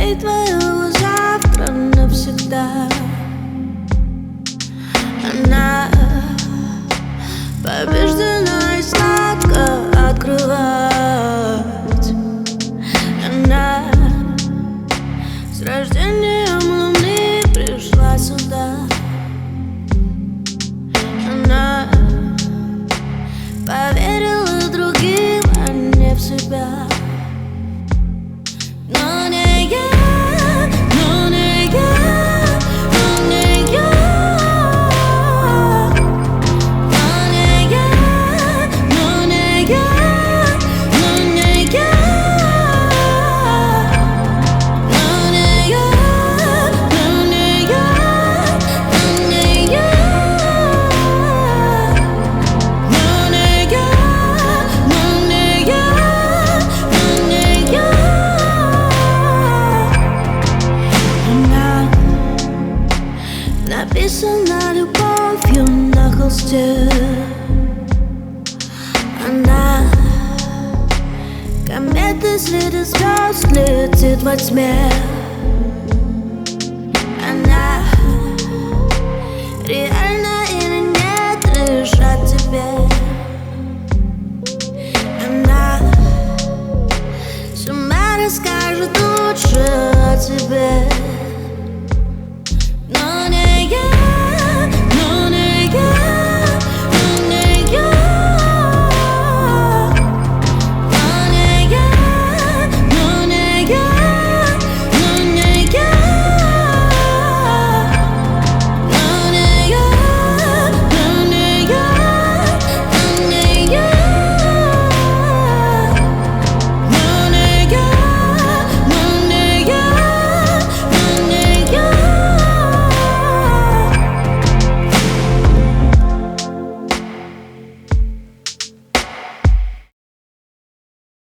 Дней твоего завтра навсегда. Она побеждена и сладко открывать. Она с рождением луны пришла сюда. Она поверила другим, а не в себя. Но не я, но не я, но не я, но не я, но не я, но не я, но не я, но не я, но не я, но не я, но не я, но не я. Она написана любовью на холсте. Она кометы среди звезд летит во тьме.